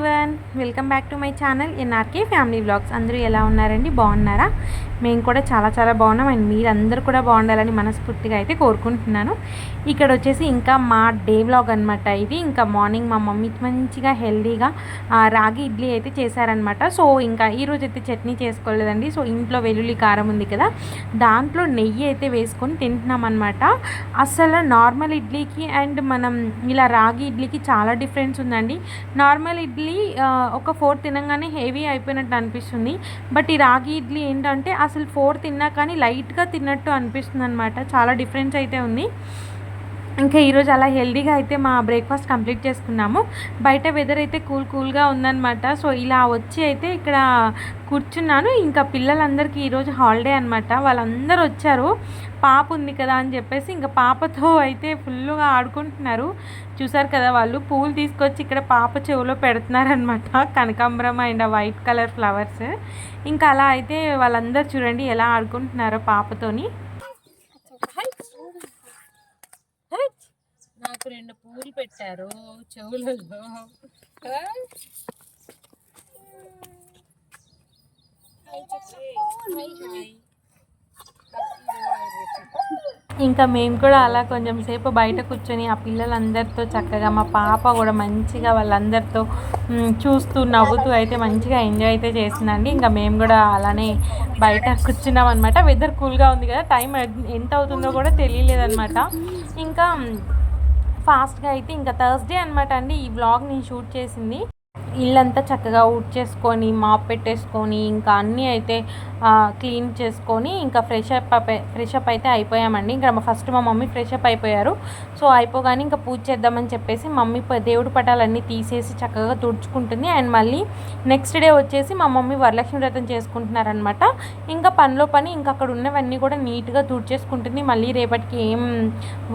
Everyone, welcome back to my channel NRK family vlogs. అందరూ ఎలా ఉన్నారండి? బాగున్నారా? మేము కూడా చాలా చాలా బాగున్నాం. అండ్ మీరందరూ కూడా బాగుండాలని మనస్ఫూర్తిగా అయితే కోరుకుంటున్నాను. ఇక్కడ వచ్చేసి ఇంకా మా డే వ్లాగ్ అనమాట ఇది. ఇంకా మార్నింగ్ మా మమ్మీ మంచిగా హెల్దీగా రాగి ఇడ్లీ అయితే చేశారనమాట. సో ఇంకా ఈరోజు అయితే చట్నీ చేసుకోలేదండి. సో ఇంట్లో వెల్లుల్లి కారం ఉంది కదా, దాంట్లో నెయ్యి అయితే వేసుకొని తింటున్నాం అనమాట. అసలు నార్మల్ ఇడ్లీకి అండ్ మనం ఇలా రాగి ఇడ్లీకి చాలా డిఫరెన్స్ ఉందండి. నార్మల్ ఇడ్లీ ఒక 4 తినగానే హెవీ అయిపోయినట్టు అనిపిస్తుంది. బట్ ఈ రాగి ఇడ్లీ ఏంటంటే అసలు 4 తిన్నా కానీ లైట్గా తిన్నట్టు అనిపిస్తుంది అనమాట. చాలా డిఫరెన్స్ అయితే ఉంది. ఇంకా ఈరోజు అలా హెల్దీగా అయితే మా బ్రేక్ఫాస్ట్ కంప్లీట్ చేసుకున్నాము. బయట వెదర్ అయితే కూల్గా ఉందన్నమాట. సో ఇలా వచ్చి అయితే ఇక్కడ కూర్చున్నాను. ఇంకా పిల్లలందరికీ ఈరోజు హాలిడే అనమాట. వాళ్ళందరూ వచ్చారు. పాప ఉంది కదా అని చెప్పేసి ఇంకా పాపతో అయితే ఫుల్గా ఆడుకుంటున్నారు. చూసారు కదా, వాళ్ళు పూలు తీసుకొచ్చి ఇక్కడ పాప చెవిలో పెడుతున్నారనమాట. కనకాంబరం అండ్ వైట్ కలర్ ఫ్లవర్స్. ఇంకా అలా అయితే వాళ్ళందరూ చూడండి ఎలా ఆడుకుంటున్నారో పాపతోని. నాకు 2 పూలు పెట్టారు చెవులలో. ఇంకా మేము కూడా అలా కొంచెం సేపు బయట కూర్చొని ఆ పిల్లలందరితో చక్కగా మా పాప కూడా మంచిగా వాళ్ళందరితో చూస్తూ నవ్వుతూ అయితే మంచిగా ఎంజాయ్ అయితే చేసిందండి. ఇంకా మేము కూడా అలానే బయట కూర్చున్నాం అనమాట. వెదర్ కూల్గా ఉంది కదా, టైం ఎంత అవుతుందో కూడా తెలియలేదన్నమాట. ఇంకా ఫాస్ట్గా అయితే ఇంకా థర్స్డే అనమాట అండి ఈ వ్లాగ్ నేను షూట్ చేసింది. ఇల్లంతా చక్కగా ఊడ్చేసుకొని మాప్ పెట్టేసుకొని ఇంకా అన్నీ అయితే క్లీన్ చేసుకొని ఇంకా ఫ్రెష్ అప్ అయితే అయిపోయామండి. ఇంకా ఫస్ట్ మా మమ్మీ ఫ్రెష్ అప్ అయిపోయారు. సో అయిపోగానే ఇంకా పూజ చేద్దామని చెప్పేసి మమ్మీ దేవుడి పటాలన్నీ తీసేసి చక్కగా తుడుచుకుంటుంది. అండ్ మళ్ళీ నెక్స్ట్ డే వచ్చేసి మా మమ్మీ వరలక్ష్మి వ్రతం చేసుకుంటున్నారనమాట. ఇంకా పనిలో పని ఇంకా అక్కడ ఉన్నవన్నీ కూడా నీట్గా తుడిచేసుకుంటుంది. మళ్ళీ రేపటికి ఏం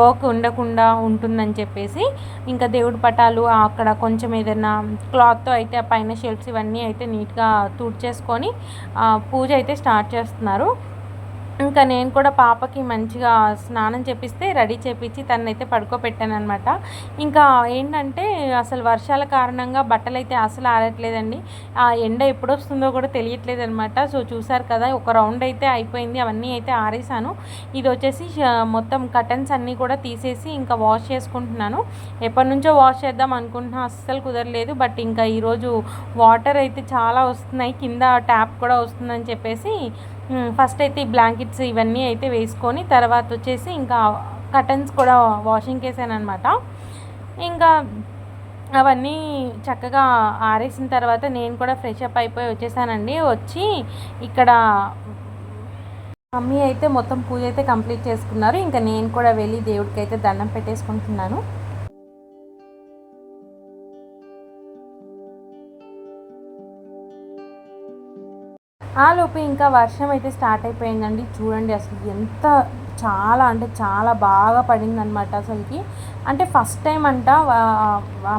వర్క్ ఉండకుండా ఉంటుందని చెప్పేసి ఇంకా దేవుడి పటాలు అక్కడ కొంచెం ఏదైనా క్లాత్తో అయితే ఆ పైన షెల్ఫ్స్ ఇవన్నీ అయితే నీట్గా తుడిచేసుకొని పూజ అయితే స్టార్ట్ చేస్తున్నారు. ఇంకా నేను కూడా పాపకి మంచిగా స్నానం చేపిస్తే రెడీ చేపించి తనైతే పడుకోబెట్టాను అనమాట. ఇంకా ఏంటంటే అసలు వర్షాల కారణంగా బట్టలు అయితే అసలు ఆరట్లేదండి. ఆ ఎండ ఎప్పుడు వస్తుందో కూడా తెలియట్లేదు అనమాట. సో చూసారు కదా, ఒక రౌండ్ అయితే అయిపోయింది. అవన్నీ అయితే ఆరేసాను. ఇది వచ్చేసి మొత్తం కర్టన్స్ అన్నీ కూడా తీసేసి ఇంకా వాష్ చేసుకుంటున్నాను. ఎప్పటి నుంచో వాష్ చేద్దాం అనుకుంటున్నా, అస్సలు కుదరలేదు. బట్ ఇంకా ఈరోజు వాటర్ అయితే చాలా వస్తున్నాయి, కింద ట్యాప్ కూడా వస్తుందని చెప్పేసి ఫస్ట్ అయితే ఈ బ్లాంకెట్స్ ఇవన్నీ అయితే వేసుకొని తర్వాత వచ్చేసి ఇంకా కర్టన్స్ కూడా వాషింగ్కి వేసాను అనమాట. ఇంకా అవన్నీ చక్కగా ఆరేసిన తర్వాత నేను కూడా ఫ్రెష్ అప్ అయిపోయి వచ్చేసానండి. వచ్చి ఇక్కడ మమ్మీ అయితే మొత్తం పూజ అయితే కంప్లీట్ చేసుకున్నారు. ఇంకా నేను కూడా వెళ్ళి దేవుడికి అయితే దండం పెట్టేసుకుంటున్నాను. ఆలోపు ఇంకా వర్షం అయితే స్టార్ట్ అయిపోయిందండి. చూడండి అసలు ఎంత చాలా అంటే చాలా బాగా పడిందనమాట. అసలుకి అంటే ఫస్ట్ టైం అంట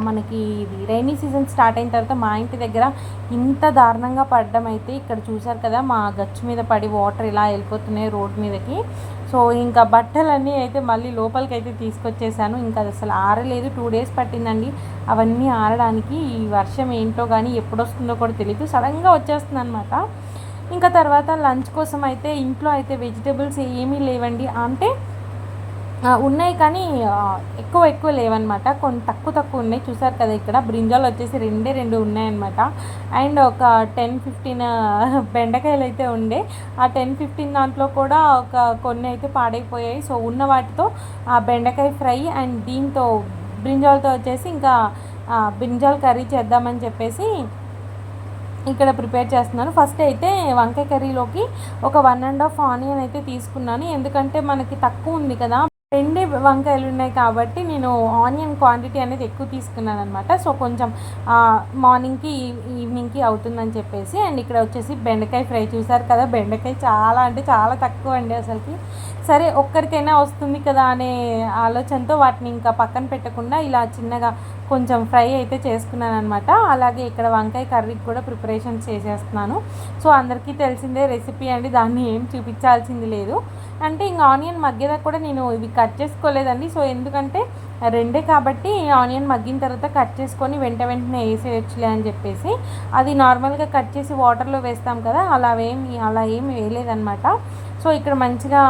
మనకి ఇది రైనీ సీజన్ స్టార్ట్ అయిన తర్వాత మా ఇంటి దగ్గర ఇంత దారుణంగా పడడం అయితే ఇక్కడ చూసారు కదా, మా గచ్చు మీద పడి వాటర్ ఇలా వెళ్ళిపోతున్నాయి రోడ్ మీదకి. సో ఇంకా బట్టలన్నీ అయితే మళ్ళీ లోపలికి అయితే తీసుకొచ్చేసాను. ఇంకా అసలు ఆరలేదు, 2 డేస్ పట్టిందండి అవన్నీ ఆరడానికి. ఈ వర్షం ఏంటో కానీ ఎప్పుడు వస్తుందో కూడా తెలియదు, సడన్గా వచ్చేస్తుంది అనమాట. ఇంకా తర్వాత లంచ్ కోసం అయితే ఇంట్లో అయితే వెజిటేబుల్స్ ఏమీ లేవండి. అంటే ఉన్నాయి కానీ ఎక్కువ లేవన్నమాట, కొన్ని తక్కువ ఉన్నాయి. చూసారు కదా, ఇక్కడ బ్రింజాలు వచ్చేసి 2 ఉన్నాయన్నమాట. అండ్ ఒక 10-15 బెండకాయలు అయితే ఉండే. ఆ 10-15 దాంట్లో కూడా కొన్ని అయితే పాడైపోయాయి. సో ఉన్న వాటితో ఆ బెండకాయ ఫ్రై అండ్ దీంతో బ్రింజాలతో వచ్చేసి ఇంకా బ్రింజాల్ కర్రీ చేద్దామని చెప్పేసి ఇక్కడ ప్రిపేర్ చేస్తున్నాను. ఫస్ట్ అయితే వంకాయ కర్రీలోకి ఒక 1.5 ఆనియన్ అయితే తీసుకున్నాను. ఎందుకంటే మనకి తక్కువ ఉంది కదా, 2 వంకాయలు ఉన్నాయి కాబట్టి నేను ఆనియన్ క్వాంటిటీ అనేది ఎక్కువ తీసుకున్నాను అనమాట. సో కొంచెం మార్నింగ్కి ఈవినింగ్కి అవుతుందని చెప్పేసి. అండ్ ఇక్కడ వచ్చేసి బెండకాయ ఫ్రై. చూసారు కదా, బెండకాయ చాలా అంటే చాలా తక్కువ అండి అసలుకి. సరే ఒక్కరికైనా వస్తుంది కదా అనే ఆలోచనతో వాటిని ఇంకా పక్కన పెట్టకుండా ఇలా చిన్నగా కొంచెం ఫ్రై అయితే చేసుకున్నాను అనమాట. అలాగే ఇక్కడ వంకాయ కర్రీకి కూడా ప్రిపరేషన్స్ చేసేస్తున్నాను. సో అందరికీ తెలిసిందే రెసిపీ అండి, దాన్ని ఏం చూపించాల్సింది లేదు. అంటే ఇంకా ఆనియన్ మగ్గేదాకా కూడా నేను ఇవి కట్ చేసుకోలేదండి. సో ఎందుకంటే రెండే కాబట్టి ఆనియన్ మగ్గిన తర్వాత కట్ చేసుకొని వెంటనే వేసేయచ్చులే అని చెప్పేసి అది నార్మల్గా కట్ చేసి వాటర్లో వేస్తాం కదా, అలా ఏమి వేయలేదన్నమాట. సో ఇక్కడ మంచిగా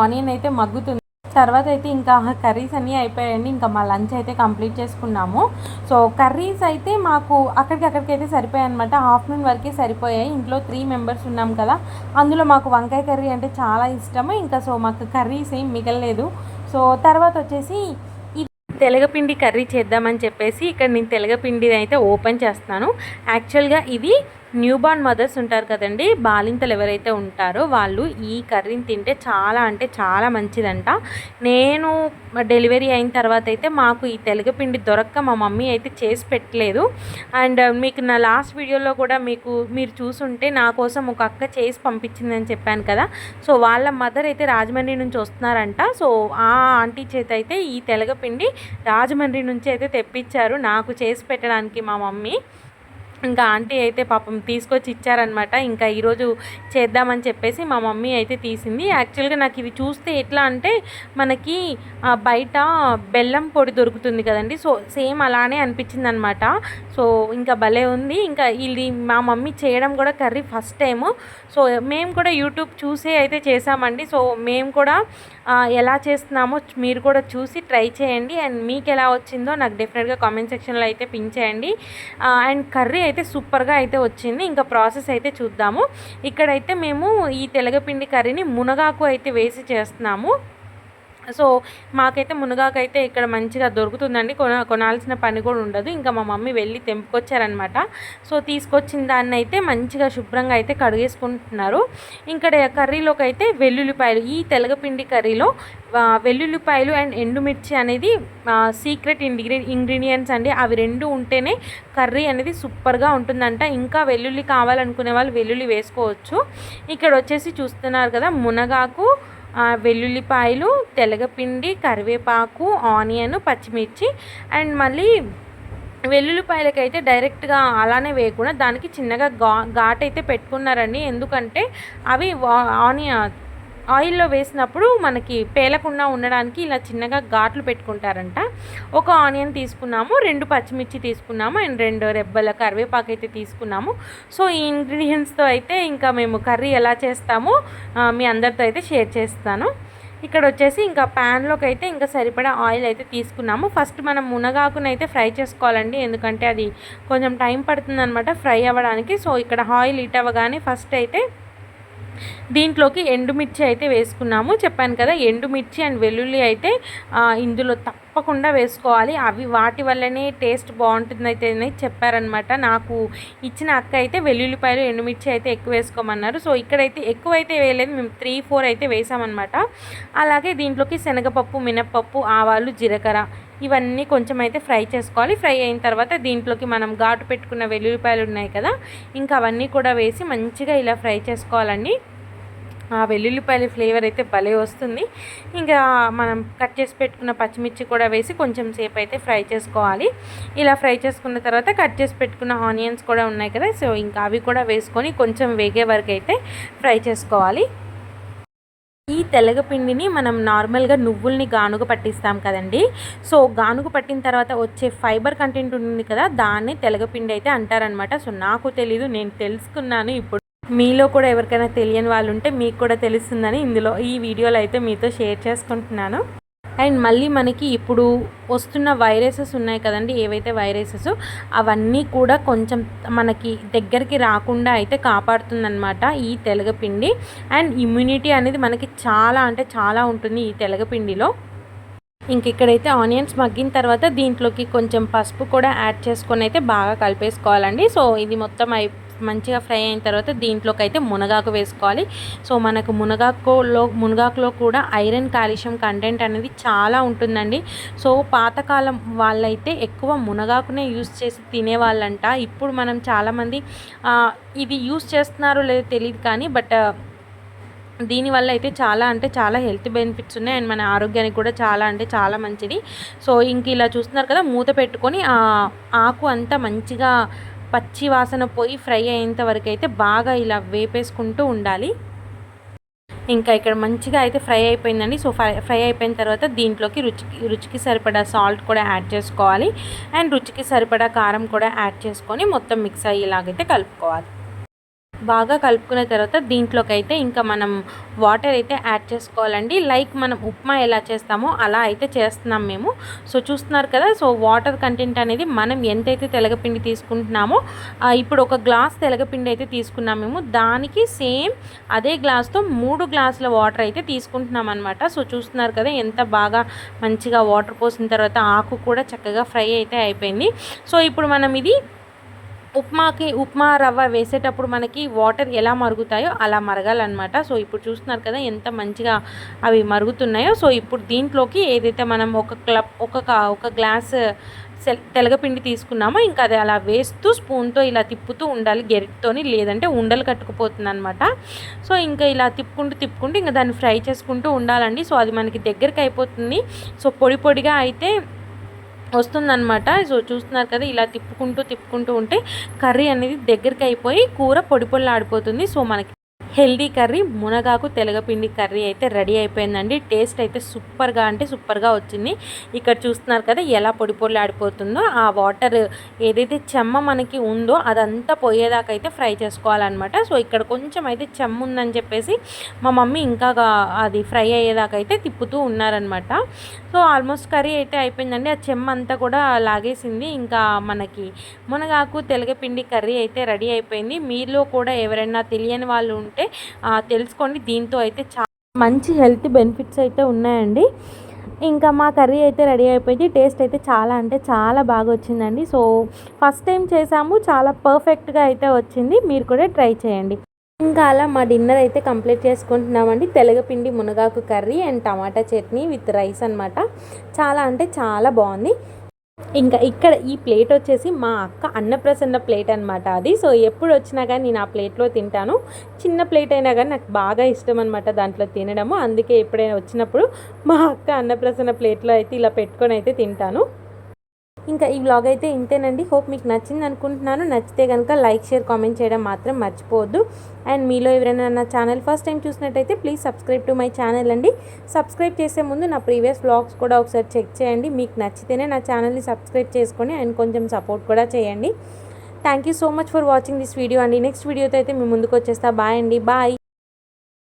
ఆనియన్ అయితే మగ్గుతుంది. తర్వాత అయితే ఇంకా కర్రీస్ అన్నీ అయిపోయాయండి. ఇంకా మా లంచ్ అయితే కంప్లీట్ చేసుకున్నాము. సో కర్రీస్ అయితే మాకు అక్కడికైతే సరిపోయాయి అనమాట. ఆఫ్టర్నూన్ వరకే సరిపోయాయి. ఇంట్లో 3 మెంబర్స్ ఉన్నాం కదా, అందులో మాకు వంకాయ కర్రీ అంటే చాలా ఇష్టము. ఇంకా సో మాకు కర్రీస్ ఏం మిగలలేదు. సో తర్వాత వచ్చేసి తెలగపిండి కర్రీ చేద్దామని చెప్పేసి ఇక్కడ నేను తెలగపిండి అయితే ఓపెన్ చేస్తున్నాను. యాక్చువల్గా ఇది న్యూ బార్న్ మదర్స్ ఉంటారు కదండి, బాలింతలు ఎవరైతే ఉంటారో వాళ్ళు ఈ కర్రీని తింటే చాలా అంటే చాలా మంచిదంట. నేను డెలివరీ అయిన తర్వాత అయితే మాకు ఈ తెలగపిండి దొరక్క మా మమ్మీ అయితే చేసి పెట్టలేదు. అండ్ మీకు నా లాస్ట్ వీడియోలో కూడా మీరు చూసుంటే నా కోసం ఒక అక్క చేసి పంపించిందని చెప్పాను కదా. సో వాళ్ళ మదర్ అయితే రాజమండ్రి నుంచి వస్తున్నారంట. సో ఆ ఆంటీ చేత అయితే ఈ తెలగపిండి రాజమండ్రి నుంచి అయితే తెప్పించారు నాకు చేసి పెట్టడానికి మా మమ్మీ. ఇంకా ఆంటీ అయితే పాపం తీసుకొచ్చి ఇచ్చారనమాట. ఇంకా ఈరోజు చేద్దామని చెప్పేసి మా మమ్మీ అయితే తీసింది. యాక్చువల్గా నాకు ఇది చూస్తే ఎట్లా అంటే మనకి బయట బెల్లం పొడి దొరుకుతుంది కదండి, సో సేమ్ అలానే అనిపించింది అనమాట. సో ఇంకా భలే ఉంది. ఇంకా ఇది మా మమ్మీ చేయడం కూడా కర్రీ ఫస్ట్ టైము. సో మేము కూడా యూట్యూబ్ చూసే అయితే చేసామండి. సో మేము కూడా ఎలా చేస్తున్నామో మీరు కూడా చూసి ట్రై చేయండి. అండ్ మీకు ఎలా వచ్చిందో నాకు డెఫినెట్గా కామెంట్ సెక్షన్లో అయితే పిన్ చేయండి. అండ్ కర్రీ అయితే సూపర్గా అయితే వచ్చింది. ఇంకా ప్రాసెస్ అయితే చూద్దాము. ఇక్కడైతే మేము ఈ తెలగపిండి కర్రీని మునగాకు అయితే వేసి చేస్తున్నాము. సో మాకైతే మునగాకు అయితే ఇక్కడ మంచిగా దొరుకుతుందండి, కొనాల్సిన పని కూడా ఉండదు. ఇంకా మా మమ్మీ వెళ్ళి తెంపుకొచ్చారనమాట. సో తీసుకొచ్చిన దాన్ని అయితే మంచిగా శుభ్రంగా అయితే కడిగేసుకుంటున్నారు. ఇక్కడ కర్రీలోకి అయితే వెల్లుల్లిపాయలు, ఈ తెలగపిండి కర్రీలో వెల్లుల్లిపాయలు అండ్ ఎండుమిర్చి అనేది సీక్రెట్ ఇంగ్రీడియంట్స్ అండి. అవి రెండు ఉంటేనే కర్రీ అనేది సూపర్గా ఉంటుందంట. ఇంకా వెల్లుల్లి కావాలనుకునే వాళ్ళు వెల్లుల్లి వేసుకోవచ్చు. ఇక్కడ వచ్చేసి చూస్తున్నారు కదా, మునగాకు, వెల్లుల్లిపాయలు, తెలగపిండి, కరివేపాకు, ఆనియన్, పచ్చిమిర్చి. అండ్ మళ్ళీ వెల్లుల్లిపాయలకైతే డైరెక్ట్గా అలానే వేయకుండా దానికి చిన్నగా ఘాట్ అయితే పెట్టుకున్నారండి. ఎందుకంటే అవి ఆయిల్లో వేసినప్పుడు మనకి పేలకుండా ఉండడానికి ఇలా చిన్నగా ఘాట్లు పెట్టుకుంటారంట. ఒక ఆనియన్ తీసుకున్నాము, 2 పచ్చిమిర్చి తీసుకున్నాము, అండ్ 2 రెబ్బల కరివేపాకు అయితే తీసుకున్నాము. సో ఈ ఇంగ్రీడియంట్స్తో అయితే ఇంకా మేము కర్రీ ఎలా చేస్తామో మీ అందరితో అయితే షేర్ చేస్తాను. ఇక్కడ వచ్చేసి ఇంకా ప్యాన్లోకి అయితే ఇంకా సరిపడా ఆయిల్ అయితే తీసుకున్నాము. ఫస్ట్ మనం మునగాకును అయితే ఫ్రై చేసుకోవాలండి, ఎందుకంటే అది కొంచెం టైం పడుతుందన్నమాట ఫ్రై అవ్వడానికి. సో ఇక్కడ ఆయిల్ హీట్ అవ్వగానే ఫస్ట్ అయితే దీంట్లోకి ఎండుమిర్చి అయితే వేసుకున్నాము. చెప్పాను కదా, ఎండుమిర్చి అండ్ వెల్లుల్లి అయితే ఇందులో తప్పకుండా వేసుకోవాలి. అవి వాటి వల్లనే టేస్ట్ బాగుంటుంది అయితే చెప్పారనమాట. నాకు ఇచ్చిన అక్క అయితే వెల్లుల్లిపాయలు ఎండుమిర్చి అయితే ఎక్కువ వేసుకోమన్నారు. సో ఇక్కడైతే ఎక్కువైతే వేయలేదు, మేము 3-4 అయితే వేసామన్నమాట. అలాగే దీంట్లోకి శనగపప్పు, మినప్పప్పు, ఆవాలు, జీలకర్ర ఇవన్నీ కొంచెం అయితే ఫ్రై చేసుకోవాలి. ఫ్రై అయిన తర్వాత దీంట్లోకి మనం ఘాటు పెట్టుకున్న వెల్లుల్లిపాయలు ఉన్నాయి కదా, ఇంకా అవన్నీ కూడా వేసి మంచిగా ఇలా ఫ్రై చేసుకోవాలండి. ఆ వెల్లుల్లిపాయల ఫ్లేవర్ అయితే భలే వస్తుంది. ఇంకా మనం కట్ చేసి పెట్టుకున్న పచ్చిమిర్చి కూడా వేసి కొంచెం సేపు అయితే ఫ్రై చేసుకోవాలి. ఇలా ఫ్రై చేసుకున్న తర్వాత కట్ చేసి పెట్టుకున్న ఆనియన్స్ కూడా ఉన్నాయి కదా, సో ఇంకా అవి కూడా వేసుకొని కొంచెం వేగే వరకు అయితే ఫ్రై చేసుకోవాలి. ఈ తెలగపిండిని మనం నార్మల్గా నువ్వుల్ని గానుగ పట్టిస్తాం కదండి. సో గానుగ పట్టిన తర్వాత వచ్చే ఫైబర్ కంటెంట్ ఉంటుంది కదా, దాన్ని తెలగపిండి అయితే అంటారనమాట. సో నాకు తెలీదు, నేను తెలుసుకున్నాను ఇప్పుడు. మీలో కూడా ఎవరికైనా తెలియని వాళ్ళు ఉంటే మీకు కూడా తెలుస్తుందని ఈ వీడియోలో అయితే మీతో షేర్ చేసుకుంటున్నాను. అండ్ మళ్ళీ మనకి ఇప్పుడు వస్తున్న వైరసెస్ ఉన్నాయి కదండి, ఏవైతే వైరసెస్ అవన్నీ కూడా కొంచెం మనకి దగ్గరికి రాకుండా అయితే కాపాడుతుందన్నమాట ఈ తెలగపిండి. అండ్ ఇమ్యూనిటీ అనేది మనకి చాలా అంటే చాలా ఉంటుంది ఈ తెలగపిండిలో. ఇంక ఇక్కడైతే ఆనియన్స్ మగ్గిన తర్వాత దీంట్లోకి కొంచెం పసుపు కూడా యాడ్ చేసుకొని అయితే బాగా కలిపేసుకోవాలండి. సో ఇది మొత్తం మంచిగా ఫ్రై అయిన తర్వాత దీంట్లోకి అయితే మునగాకు వేసుకోవాలి. సో మనకు మునగాకులో కూడా ఐరన్, కాల్షియం కంటెంట్ అనేది చాలా ఉంటుందండి. సో పాతకాలం వాళ్ళైతే ఎక్కువ మునగాకునే యూస్ చేసి తినేవాళ్ళంట. ఇప్పుడు మనం చాలామంది ఇది యూస్ చేస్తున్నారో లేదో తెలియదు కానీ బట్ దీనివల్ల అయితే చాలా అంటే చాలా హెల్త్ బెనిఫిట్స్ ఉన్నాయి. అండ్ మన ఆరోగ్యానికి కూడా చాలా అంటే చాలా మంచిది. సో ఇంక ఇలా చూస్తున్నారు కదా, మూత పెట్టుకొని ఆకు అంతా మంచిగా పచ్చి వాసన పోయి ఫ్రై అయ్యేంత వరకు అయితే బాగా ఇలా వేపేసుకుంటూ ఉండాలి. ఇంకా ఇక్కడ మంచిగా అయితే ఫ్రై అయిపోయిందండి. సో ఫ్రై అయిపోయిన తర్వాత దీంట్లోకి రుచికి సరిపడా సాల్ట్ కూడా యాడ్ చేసుకోవాలి. అండ్ రుచికి సరిపడా కారం కూడా యాడ్ చేసుకొని మొత్తం మిక్స్ అయ్యేలాగైతే కలుపుకోవాలి. బాగా కలుపుకున్న తర్వాత దీంట్లోకి అయితే ఇంకా మనం వాటర్ అయితే యాడ్ చేసుకోవాలండి. లైక్ మనం ఉప్మా ఎలా చేస్తామో అలా అయితే చేస్తున్నాం మేము. సో చూస్తున్నారు కదా, సో వాటర్ కంటెంట్ అనేది మనం ఎంతైతే తెలగపిండి తీసుకుంటున్నామో ఇప్పుడు ఒక గ్లాస్ తెలగపిండి అయితే తీసుకున్నాం మేము, దానికి సేమ్ అదే గ్లాస్తో 3 గ్లాసుల వాటర్ అయితే తీసుకుంటున్నాం అనమాట. సో చూస్తున్నారు కదా ఎంత బాగా మంచిగా వాటర్ పోసిన తర్వాత ఆకు కూడా చక్కగా ఫ్రై అయితే అయిపోయింది. సో ఇప్పుడు మనం ఇది ఉప్మా రవ్వ వేసేటప్పుడు మనకి వాటర్ ఎలా మరుగుతాయో అలా మరగాలన్నమాట. సో ఇప్పుడు చూస్తున్నారు కదా ఎంత మంచిగా అవి మరుగుతున్నాయో. సో ఇప్పుడు దీంట్లోకి ఏదైతే మనం ఒక గ్లాస్ తెలగపిండి తీసుకున్నామో ఇంకా అది అలా వేస్తూ స్పూన్తో ఇలా తిప్పుతూ ఉండాలి గెరిటితోని, లేదంటే ఉండలు కట్టుకుపోతుంది అనమాట. సో ఇంకా ఇలా తిప్పుకుంటూ ఇంకా దాన్ని ఫ్రై చేసుకుంటూ ఉండాలండి. సో అది మనకి దగ్గరికి అయిపోతుంది. సో పొడిగా అయితే వస్తుందన్నమాట. సో చూస్తున్నారు కదా, ఇలా తిప్పుకుంటూ ఉంటే కర్రీ అనేది దగ్గరికి అయిపోయి కూర పొడిలాడిపోతుంది. సో మనకి హెల్దీ కర్రీ మునగాకు తెలగపిండి కర్రీ అయితే రెడీ అయిపోయిందండి. టేస్ట్ అయితే సూపర్గా వచ్చింది. ఇక్కడ చూస్తున్నారు కదా ఎలా పొడిలాడిపోతుందో. ఆ వాటర్ ఏదైతే చెమ్మ మనకి ఉందో అదంతా పోయేదాకా అయితే ఫ్రై చేసుకోవాలన్నమాట. సో ఇక్కడ కొంచెం అయితే చెమ్మ ఉందని చెప్పేసి మా మమ్మీ ఇంకా అది ఫ్రై అయ్యేదాకా అయితే తిప్పుతూ ఉన్నారనమాట. సో ఆల్మోస్ట్ కర్రీ అయితే అయిపోయిందండి. ఆ చెమ్మ అంతా కూడా లాగేసింది. ఇంకా మనకి మునగాకు తెలగపిండి కర్రీ అయితే రెడీ అయిపోయింది. మీలో కూడా ఎవరైనా తెలియని వాళ్ళు ఉంటే తెలుసుకోండి. దీంతో అయితే చాలా మంచి హెల్త్ బెనిఫిట్స్ అయితే ఉన్నాయండి. ఇంకా మా కర్రీ అయితే రెడీ అయిపోయింది. టేస్ట్ అయితే చాలా బాగా వచ్చిందండి. సో ఫస్ట్ టైం చేసాము, చాలా పర్ఫెక్ట్గా అయితే వచ్చింది. మీరు కూడా ట్రై చేయండి. ఇంకా అలా మా డిన్నర్ అయితే కంప్లీట్ చేసుకుంటున్నామండి. తెలగపిండి మునగాకు curry and tomato chutney with rice అనమాట. చాలా బాగుంది. ఇంకా ఇక్కడ ఈ ప్లేట్ వచ్చేసి మా అక్క అన్నప్రసన్న ప్లేట్ అనమాట అది. సో ఎప్పుడు వచ్చినా కానీ నేను ఆ ప్లేట్లో తింటాను. చిన్న ప్లేట్ అయినా కానీ నాకు బాగా ఇష్టం అనమాట దాంట్లో తినడము. అందుకే ఎప్పుడైనా వచ్చినప్పుడు మా అక్క అన్నప్రసన్న ప్లేట్లో అయితే ఇలా పెట్టుకొని అయితే తింటాను. ఇంకా ఈ వ్లాగ్ అయితే ఇంతేనండి. హోప్ మీకు నచ్చింది అనుకుంటున్నాను. నచ్చితే కనుక లైక్, షేర్, కామెంట్ చేయడం మాత్రం మర్చిపోవద్దు. అండ్ మీలో ఎవరైనా నా ఛానల్ ఫస్ట్ టైం చూసినట్టయితే please subscribe to my channel అండి. సబ్స్క్రైబ్ చేసే ముందు నా ప్రీవియస్ వ్లాగ్స్ కూడా ఒకసారి చెక్ చేయండి. మీకు నచ్చితేనే నా ఛానల్ని సబ్స్క్రైబ్ చేసుకొని అండ్ కొంచెం సపోర్ట్ కూడా చేయండి. Thank you so much for watching this video అండి. నెక్స్ట్ వీడియోతో అయితే మీ ముందుకు వచ్చేస్తా. బాయ్ అండి. బాయ్.